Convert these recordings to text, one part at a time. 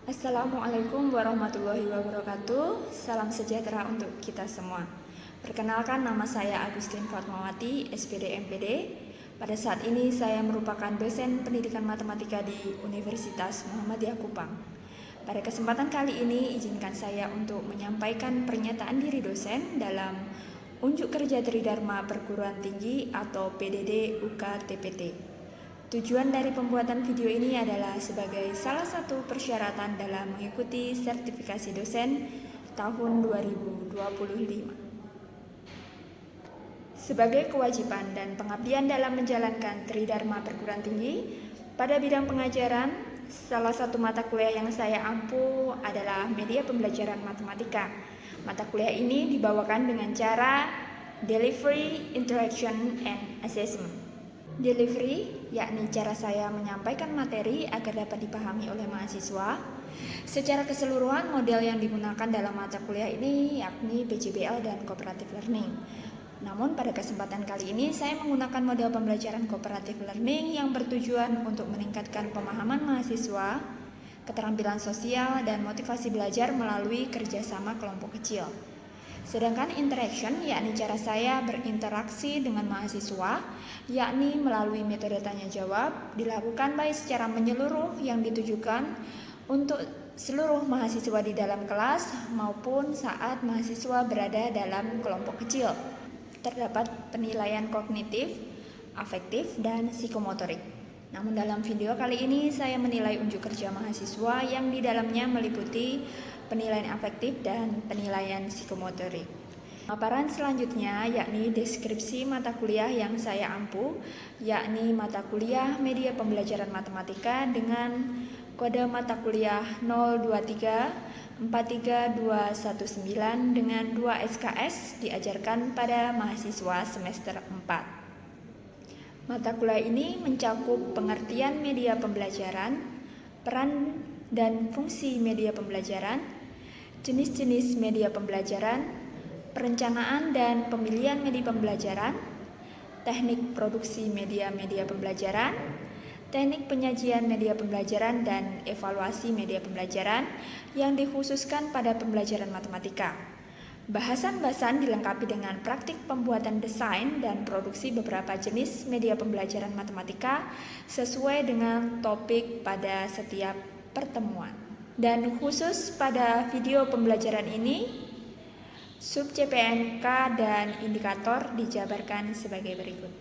Assalamualaikum warahmatullahi wabarakatuh. Salam sejahtera untuk kita semua. Perkenalkan, nama saya Agustin Fatmawati, SPD MPD. Pada saat ini saya merupakan dosen pendidikan matematika di Universitas Muhammadiyah Kupang. Pada kesempatan kali ini, izinkan saya untuk menyampaikan pernyataan diri dosen dalam Unjuk Kerja Tridharma Perguruan Tinggi atau PDD UK TPT. Tujuan dari pembuatan video ini adalah sebagai salah satu persyaratan dalam mengikuti sertifikasi dosen tahun 2025. Sebagai kewajiban dan pengabdian dalam menjalankan Tridharma Perguruan Tinggi, pada bidang pengajaran, salah satu mata kuliah yang saya ampu adalah media pembelajaran matematika. Mata kuliah ini dibawakan dengan cara delivery, interaction, and assessment. Delivery, yakni cara saya menyampaikan materi agar dapat dipahami oleh mahasiswa. Secara keseluruhan, model yang digunakan dalam mata kuliah ini yakni PJBL dan Cooperative Learning. Namun pada kesempatan kali ini saya menggunakan model pembelajaran Cooperative Learning yang bertujuan untuk meningkatkan pemahaman mahasiswa, keterampilan sosial, dan motivasi belajar melalui kerjasama kelompok kecil. Sedangkan interaction, yakni cara saya berinteraksi dengan mahasiswa, yakni melalui metode tanya jawab, dilakukan baik secara menyeluruh yang ditujukan untuk seluruh mahasiswa di dalam kelas maupun saat mahasiswa berada dalam kelompok kecil. Terdapat penilaian kognitif, afektif, dan psikomotorik. Namun dalam video kali ini saya menilai unjuk kerja mahasiswa yang di dalamnya meliputi penilaian afektif dan penilaian psikomotorik. Paparan selanjutnya yakni deskripsi mata kuliah yang saya ampu, yakni mata kuliah media pembelajaran matematika dengan kode mata kuliah 023-43219 dengan 2 SKS diajarkan pada mahasiswa semester 4. Mata kuliah ini mencakup pengertian media pembelajaran, peran dan fungsi media pembelajaran, jenis-jenis media pembelajaran, perencanaan dan pemilihan media pembelajaran, teknik produksi media-media pembelajaran, teknik penyajian media pembelajaran, dan evaluasi media pembelajaran yang dikhususkan pada pembelajaran matematika. Bahasan-bahasan dilengkapi dengan praktik pembuatan desain dan produksi beberapa jenis media pembelajaran matematika sesuai dengan topik pada setiap pertemuan. Dan khusus pada video pembelajaran ini, sub CPNK dan indikator dijabarkan sebagai berikut.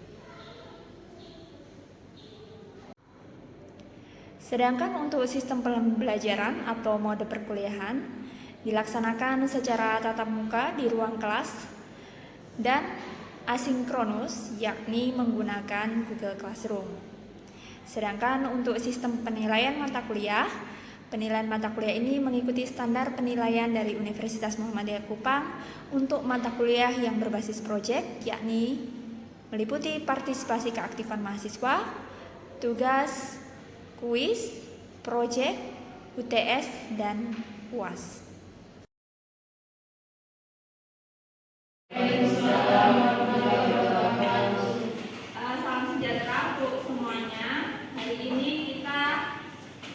Sedangkan untuk sistem pembelajaran atau mode perkuliahan dilaksanakan secara tatap muka di ruang kelas dan asinkronus, yakni menggunakan Google Classroom. Sedangkan untuk sistem penilaian mata kuliah ini mengikuti standar penilaian dari Universitas Muhammadiyah Kupang untuk mata kuliah yang berbasis proyek, yakni meliputi partisipasi keaktifan mahasiswa, tugas, kuis, proyek, UTS, dan UAS. Salam sejahtera untuk semuanya. Hari ini kita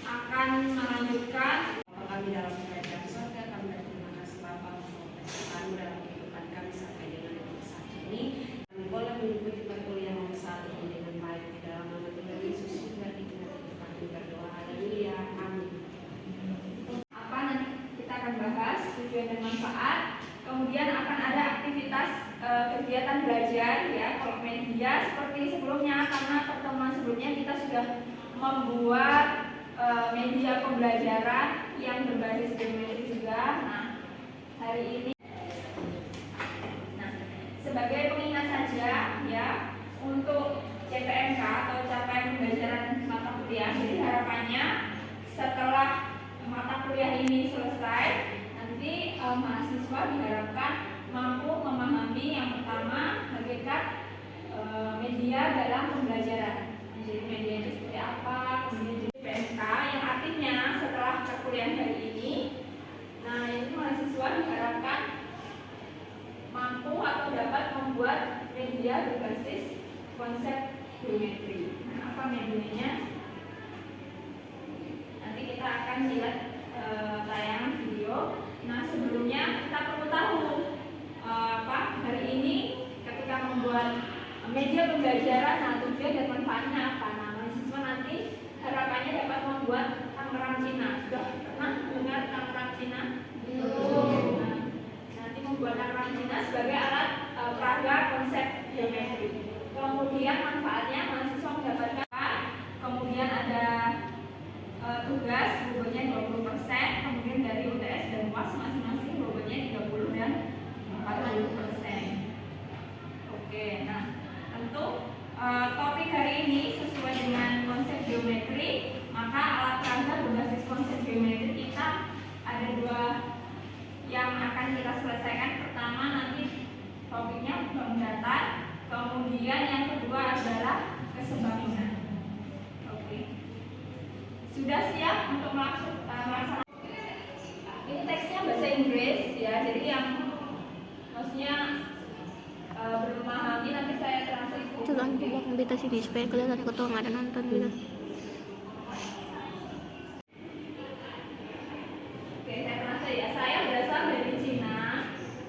akan melanjutkan kami dalam kerajaan surga. Kami berterima kasih Bapa untuk kesertaanmu dalam kehidupan kami sampai dengan saat ini. Kami boleh mengikuti perkuliahan saat ini dengan baik di dalam nama Tuhan Yesus. Berarti kami berdoa. Haleluya. Amin. Apa nanti kita akan bahas tujuan dan manfaat. Kemudian akan ada aktivitas kegiatan belajar ya, kalau media seperti sebelumnya, karena pertemuan sebelumnya kita sudah membuat media pembelajaran yang berbasis geometri juga. Nah, hari ini sebagai pengingat saja ya, untuk CPNK atau capaian pembelajaran mata kuliah, jadi harapannya setelah mata kuliah ini selesai, nanti mahasiswa diharapkan mampu memahami yang pertama hakikat media dalam pembelajaran. Jadi media itu seperti apa, kemudian PMK yang artinya setelah perkuliahan hari ini, nah itu mahasiswa diharapkan mampu atau dapat membuat media berbasis konsep geometri. Nah, apa medianya? Nanti kita akan lihat tayangan video. Nah, sebelumnya kita perlu tahu hari ini ketika membuat media pembelajaran, nah tujuan dan manfaatnya apa. Nah, mahasiswa nanti harapannya dapat membuat Tangerang Cina. Sudah pernah dengar Tangerang Cina? Belum. Nah, nanti membuat Tangerang Cina sebagai alat peraga konsep geometri. Kemudian manfaatnya mahasiswa mendapatkan, kemudian ada tugas bobotnya 20%, kemudian dari UTS dan UAS masing-masing bobotnya 30 dan 40%. Oke, nah tentu topik hari ini sesuai dengan konsep geometri, maka alat peraga berbasis konsep geometri kita ada dua yang akan kita selesaikan. Pertama nanti topiknya bangun datar, kemudian yang kedua adalah kesebangunan. Oke, sudah siap untuk melaksanakan? Ini teksnya bahasa Inggris ya, jadi yang maksudnya belum memahami nanti saya translate. Jangan buat kita sini supaya kelihatan ketua nggak ada nonton gitu. Oke, saya translate ya. Saya berasal dari Cina.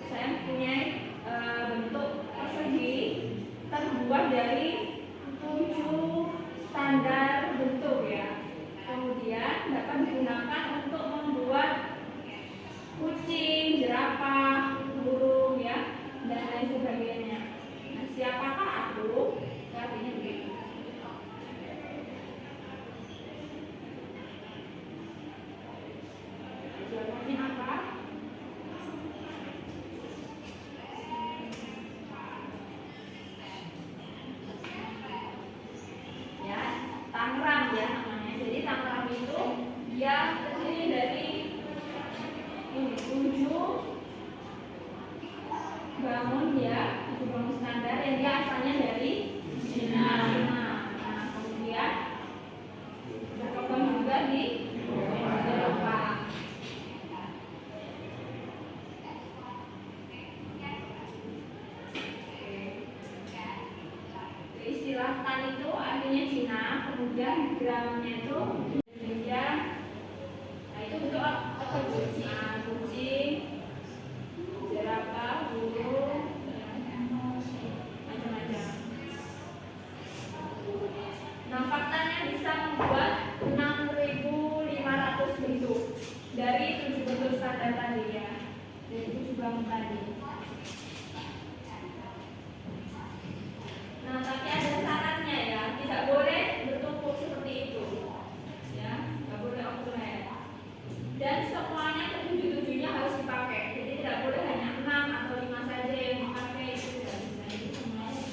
Saya mempunyai bentuk persegi terbuat dari 7 standar bentuk ya. Kemudian dapat digunakan untuk membuat kucing, jerapah, burung ya, dan lain sebagainya. Nah, siapakah aku? Artinya begitu. Jawabannya apa? Ya, Tangerang ya namanya. Jadi Tangerang itu dia terdiri dari 7 bangun ya, 7 bangun standar yang dia asalnya dari Cina. Nah, kemudian berkembang juga di Eropa. Istilah tan itu artinya Cina, kemudian gramnya itu Indonesia. Nah, itu untuk apa? Kucing, jerapah, burung, macam-macam. Nah, faktanya bisa membuat 6.500 bentuk dari 7 bentuk standar tadi ya, dari 7 bangun tadi. Nah, tapi ada syaratnya ya, tidak boleh bertumpuk seperti itu, ya, nggak boleh overlap. Dan semuanya ketujuh-tujuhnya harus dipakai, jadi tidak boleh hanya 6 atau 5 saja yang dipakai, itu tidak bisa. Jadi semuanya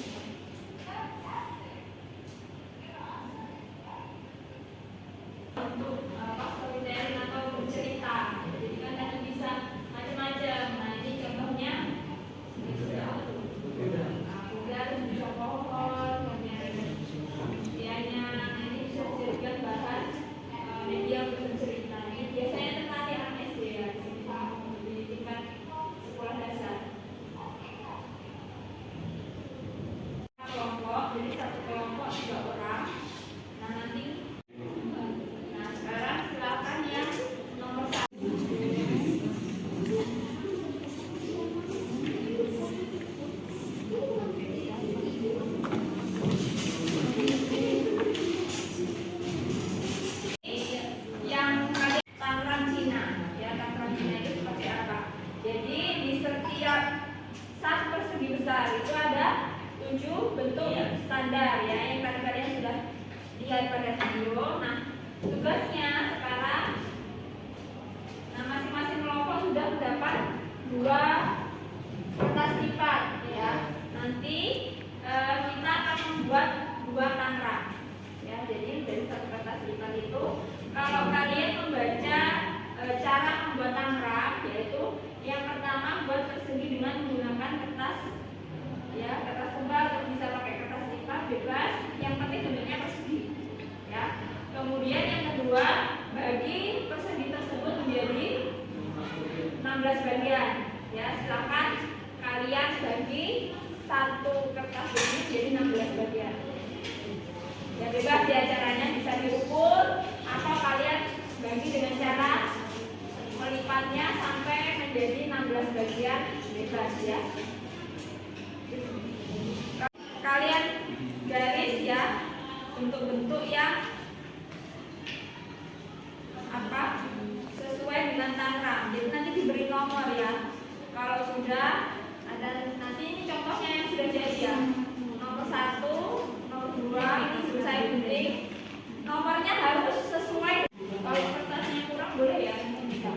untuk storytelling atau bercerita, jadi kan tadi bisa macam-macam. Nah, ini contohnya udah bisa pohon, kemudian usianya, ini bisa dijadikan bahan media untuk bercerita. Ini biasanya terkait anak SD ya, di tingkat sekolah dasar. Kelompok, jadi satu kelompok 3 orang. Nah, nanti sekarang silakan yang nomor 1. Yang Tangerang Cina, ya, Tangerang Cina itu seperti apa? Jadi di setiap satu persegi besar itu ada 7 bentuk standar ya, yang tadi kalian sudah lihat pada video. Nah, tugasnya sekarang, nah masing-masing kelompok sudah mendapat 2 kertas lipat ya. Nanti kita akan membuat 2 Tangerang ya. Jadi dari satu kertas lipat itu, kalau kalian membaca cara membuat Tangerang, yaitu yang pertama buat persegi dengan menggunakan kertas ya, kertas tebal atau bisa pakai kertas lipat bebas, yang penting bentuknya persegi ya. Kemudian yang kedua, bagi persegi tersebut menjadi 16 bagian ya. Silakan kalian bagi satu kertas ini jadi 16 bagian ya, bebas ya, caranya bisa diukur atau kalian bagi dengan cara depannya sampai menjadi 16 bagian bebas ya. Kalian garis ya untuk bentuk yang sesuai dengan tangram. Jadi nanti diberi nomor ya. Kalau sudah ada, nanti ini contohnya yang sudah jadi ya. Nomor 1, nomor 2 ini sudah saya gunting. Nomornya harus sesuai. Kalau kertasnya kurang boleh ya. Bisa.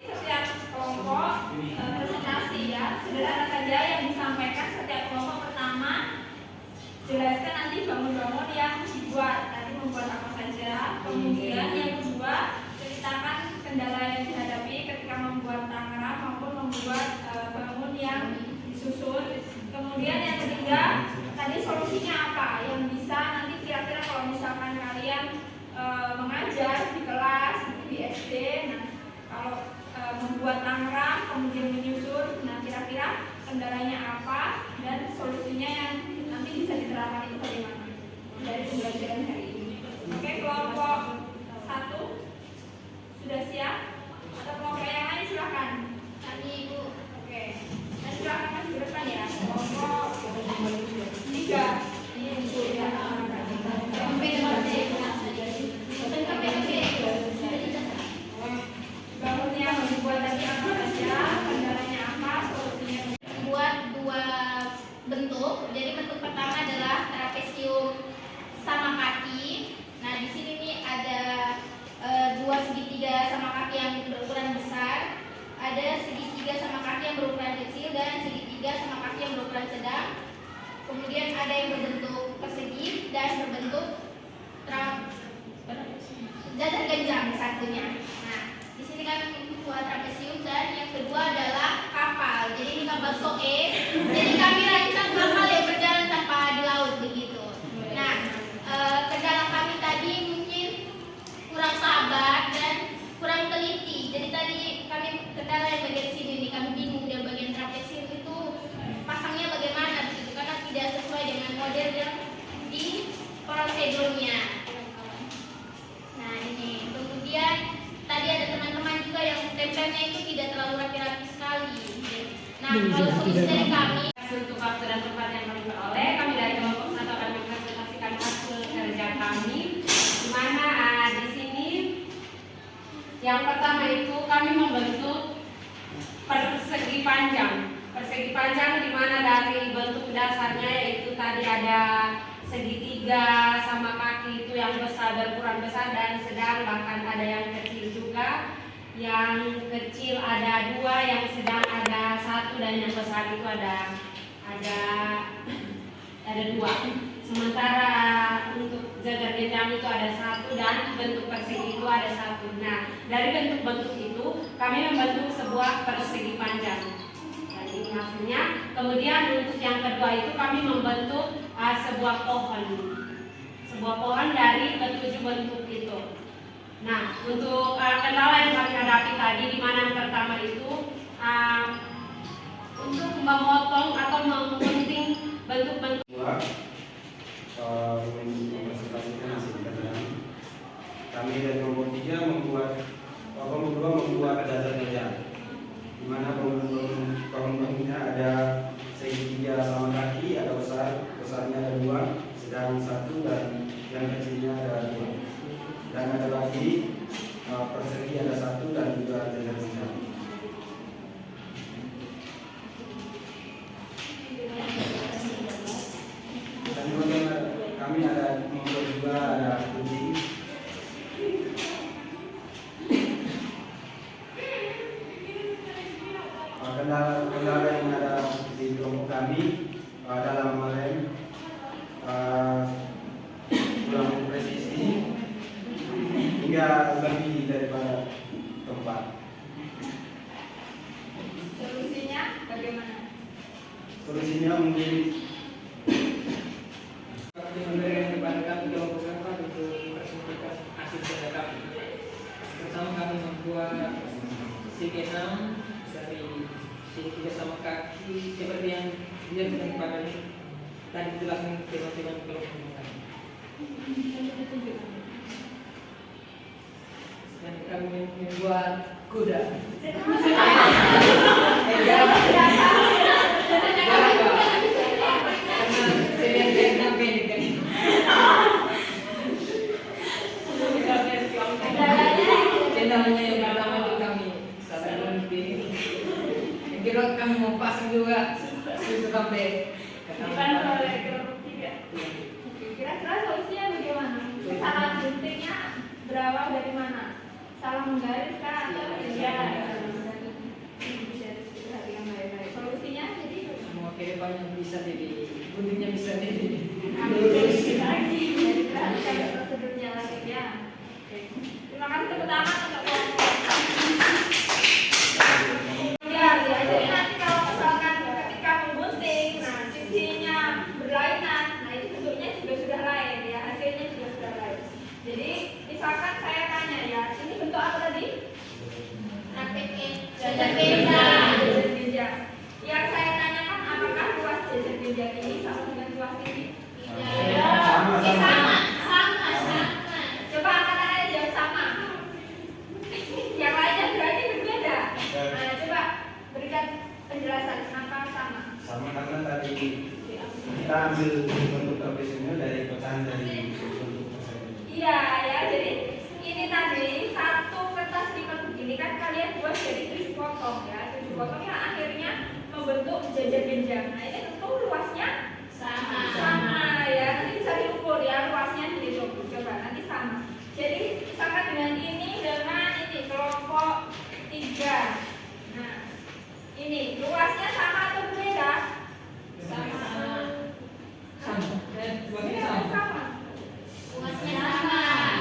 Setiap kelompok presentasi ya, sederhana saja yang disampaikan setiap kelompok. Pertama, jelaskan nanti bangun-bangun yang dibuat, nanti membuat apa saja. Kemudian yang kedua, ceritakan kendala yang dihadapi ketika membuat tangerang maupun membuat bangun yang disusun. Kemudian yang ketiga, tadi solusinya apa yang bisa nanti kira-kira kalau misalkan kalian mengajar di kelas di SD, nah kalau membuat tangerang kemudian menyusun, nah kira-kira kendalanya apa dan solusinya yang nanti bisa diterapkan itu bagaimana dari pembelajaran hari ini. Oke, kelompok 1 sudah siap? Atau kelompok yang lain silakan. Tadi Ibu. Oke. Dan silakan masuk ke depan ya. Kelompok 3. Ini Ibu ya. Bangun yang dibuat tadi apa saja, kendalanya apa, solusinya. Buat dua bentuk. Jadi bentuk pertama adalah trapesium sama kaki. Nah, di sini nih ada dua segitiga sama kaki yang berukuran besar, ada segitiga sama kaki yang berukuran kecil, dan segitiga sama kaki yang berukuran sedang. Kemudian ada yang berbentuk persegi dan berbentuk jajar genjang satunya. Nah, di sini kami membuat trapesium, dan yang kedua adalah kapal. Jadi ini kapal soe. Jadi kami rancang kapal yang berjalan tanpa di laut begitu. Nah, kendala kami tadi mungkin kurang sabar dan kurang teliti. Jadi tadi kami kendala yang bagian sini nih, kami bingung dan bagian trapesium itu pasangnya bagaimana begitu, karena tidak sesuai dengan model yang di prosedurnya. Nah ini, kemudian tadi ada teman-teman juga yang tempelnya itu tidak terlalu rapi-rapi sekali. Nah kalau solusi dari kami, Untuk waktu dan tempat yang kami peroleh, kami dari kelompok 1 akan mempresentasikan hasil kerja kami, di mana di sini yang pertama itu kami membentuk persegi panjang. Persegi panjang di mana dari bentuk dasarnya yaitu tadi ada segitiga sama kaki itu yang besar, berukuran besar dan sedang, bahkan ada yang kecil juga. Yang kecil ada 2, yang sedang ada 1, dan yang besar itu ada 2. Sementara untuk jajar genjang itu ada 1 dan bentuk persegi itu ada 1. Nah, dari bentuk-bentuk itu kami membentuk sebuah persegi panjang. Dan ini hasilnya. Kemudian untuk yang kedua itu kami membentuk sebuah pohon dari ketujuh bentuk itu. Nah, untuk kendala yang kami hadapi tadi, di mana yang pertama itu untuk memotong atau menggunting bentuk-bentuk. Mempresentasikan hasil kerja kami dari kelompok 3 membuat jajar genjang, di mana bangun-bangunnya ada segitiga sama kaki, ada besarnya ada 2, sedang 1, dan yang kecilnya ada 2. Dan ada lagi persegi ada 1 dan juga jajar genjang. Dan juga kami ada membuat juga ada kunci. Kendala yang ada di kelompok kami dalam mengerem kurang presisi hingga lebih daripada tempat. Solusinya bagaimana? Solusinya mungkin memberikan kepada kami kelompok keempat untuk presentasi hasil kerja kami. Pertama kami membuat CG6 dari segitiga sama kaki seperti yang dia sudah dipakai dan dijelaskan teman-teman kelompok kami. Dan kami membuat kuda. Kendalanya yang pertama itu kami salah gunting. Yang kedua kami mau pasang juga susu sampai Dibantu oleh kelompok 3. Kira-kira solusinya bagaimana? Kesalahan guntingnya berapa? berawal dari mana? Salah menggaris kah atau iya? Solusinya jadi Semua kedepannya bisa jadi, guntingnya bisa jadi. lagi jadi perhatikan prosedurnya lagi ya. Oke. Terima kasih tepuk tangan untuk kelompok. Ya, jadi nanti kalau misalkan ketika menggunting, nah sisinya berlainan, nah itu bentuknya juga sudah lain ya, hasilnya juga sudah lain. Jadi misalkan saya tanya ya, ini bentuk apa tadi? Jajar benja. Yang saya tanyakan apakah luas jajar benja ini sama dengan luas ini? Sama. Coba angkat aja sama. Yang lainnya berarti berbeda. Nah, coba berikan penjelasan kenapa sama. Sama karena tadi kita ambil bentuk trapeziumnya dari pecahan dari bentuk tersebut. Iya ya, jadi ini tadi satu kertas lipat begini kan kalian buat jadi 7 potong ya, 7 potong yang akhirnya membentuk jajar benjang. Nah ini tentu luasnya sama ya, nanti bisa diukur ya luasnya dihitung. Coba nanti sama. Jadi misalkan dengan ini kelompok 3. Nah ini luasnya sama atau berbeda? Sama. Buatnya Iya, sama. sama.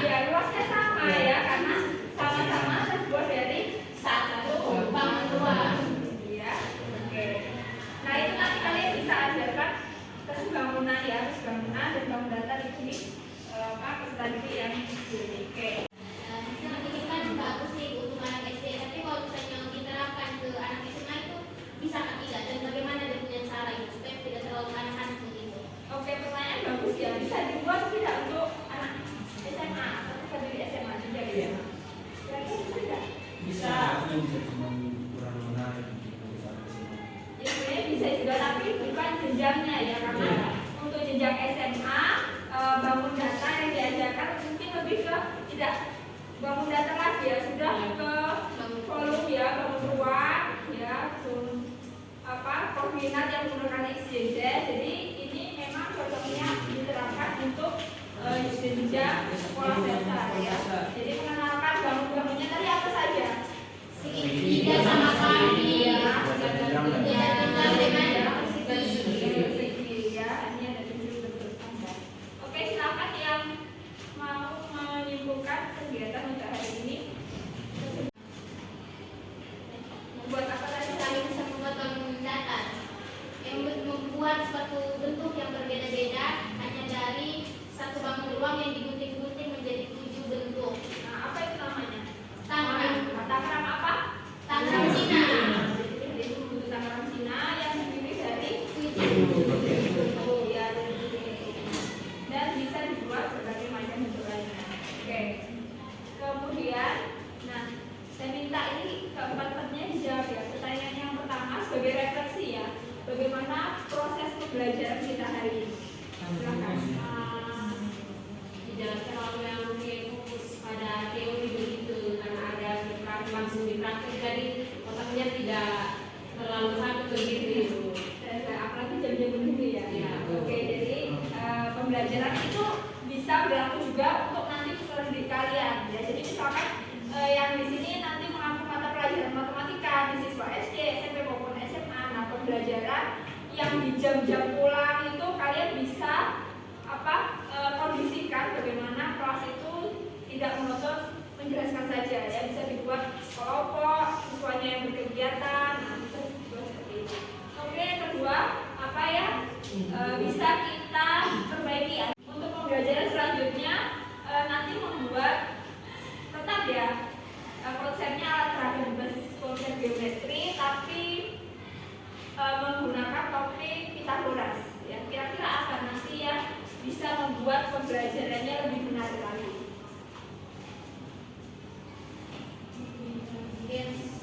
Ya luasnya sama ya karena sama-sama terbuat dari satu bangun dua. Iya, oke. Nah itu nanti kalian bisa ajarkan tes bangunan ya, tes bangunan dan bangun data di sini peserta didik yang di oke. Ini kan bagus nih untuk anak SD, tapi kalau misalnya diterapkan ke anak SMA itu bisa kan tidak? Dan bagaimana dia punya cara itu supaya tidak terlalu anak-anak begitu? Oke, pertanyaan bagus ya. Bisa dibuat tidak untuk anak SMA atau peserta didik SMA juga ya? Kira-kira bisa tidak? Bisa cuma kurang menarik gitu saat kesini. Ya sebenarnya bisa juga tapi bukan jenjangnya ya karena untuk jenjang SMA bangun data yang diajarkan mungkin lebih ke tidak bangun data lagi ya sudah ke volume ya bangun ruang ya koordinat yang menggunakan XYZ. Jadi ini memang cocoknya diterapkan untuk jenjang sekolah dasar ya. Jadi mengenalkan bangun-bangunnya tadi apa saja? Segitiga sama kaki. Oke, silakan yang mau menyimpulkan kegiatan untuk hari ini. Membuat apa tadi? Kami bisa membuat bangun data yang membuat suatu bentuk yang berbeda-beda hanya dari satu bangun ruang yang digunting-gunting menjadi 7 bentuk. Nah, apa itu namanya? Tangram apa? Cina. Jadi bentuk tangram Cina yang terdiri dari 7. ya, dan bisa dibuat berbagai macam bentuk lainnya. Oke. Kemudian, nah, saya minta ini keempat-empatnya dijawab ya. Pertanyaan yang pertama sebagai refleksi ya. Bagaimana proses pembelajaran kita hari ini? Silakan. Tidak terlalu yang fokus pada teori begitu karena ada langsung dipraktik jadi otaknya tidak terlalu sakit begitu. Apalagi jam-jam begini ya. Ya. Oke, jadi pembelajaran itu bisa berlaku juga untuk nanti peserta didik kalian. Ya, jadi misalkan yang di sini nanti mengambil mata pelajaran matematika di siswa SD, SMP maupun SMA. Nah, pembelajaran yang di jam-jam pulang itu kalian bisa kondisikan bagaimana kelas itu tidak monoton menjelaskan saja ya, bisa dibuat kelompok siswanya yang berkegiatan. Nah, bisa dibuat seperti itu. Oke, yang kedua apa ya bisa kita perbaiki ya. Untuk pembelajaran selanjutnya nanti membuat tetap ya konsepnya alat peraga berbasis konsep geometri tapi menggunakan topik Pitagoras ya. Kira-kira apa nanti ya bisa membuat pembelajarannya lebih menarik lagi. Games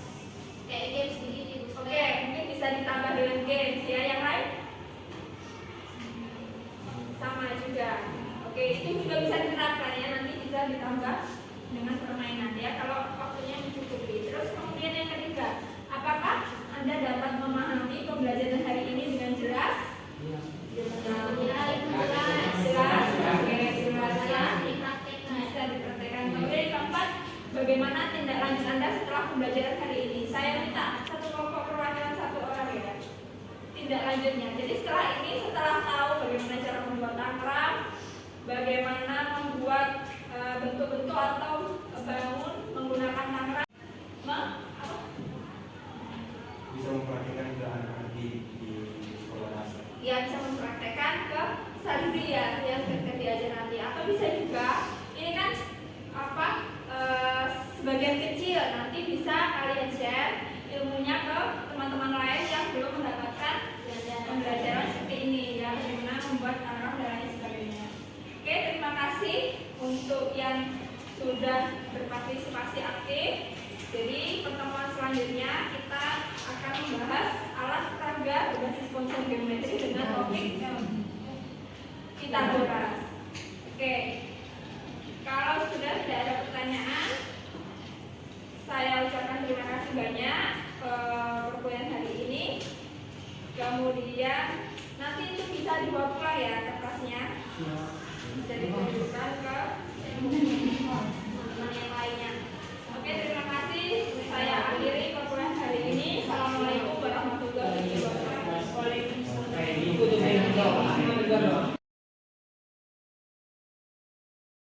kayak games begitu. Oke, mungkin bisa ditambah dengan games ya. Yang lain sama juga. Oke, itu juga bisa diterapkan ya. Nanti bisa ditambah dengan permainan ya kalau waktunya mencukupi. Terus kemudian yang ketiga, apakah Anda dapat memahami pembelajaran hari ini dengan jelas? Jelas. Oke, jelas ya. Bisa dipraktekkan. Oke, bagaimana tindak lanjut Anda setelah pembelajaran hari ini. Saya minta satu kelompok perwakilan satu orang ya. Tindak lanjutnya. Jadi setelah ini, setelah tahu bagaimana cara membuat tangkrang, bagaimana membuat bentuk-bentuk atau bangun menggunakan tangkrang, Bisa mempraktikkan ke anak-anak di sekolah dasar. ya bisa mempraktekkan ke salibri ya yang diajar nanti, atau bisa juga ini kan apa sebagian kecil nanti bisa kalian share ilmunya ke teman-teman lain yang belum mendapatkan pembelajaran seperti ini ya, bagaimana membuat tangkrang dan lain sebagainya. Oke, terima kasih untuk yang sudah berpartisipasi aktif. Jadi pertemuan selanjutnya kita akan membahas alat peraga berbasis konsep geometri dengan topik Pitagoras.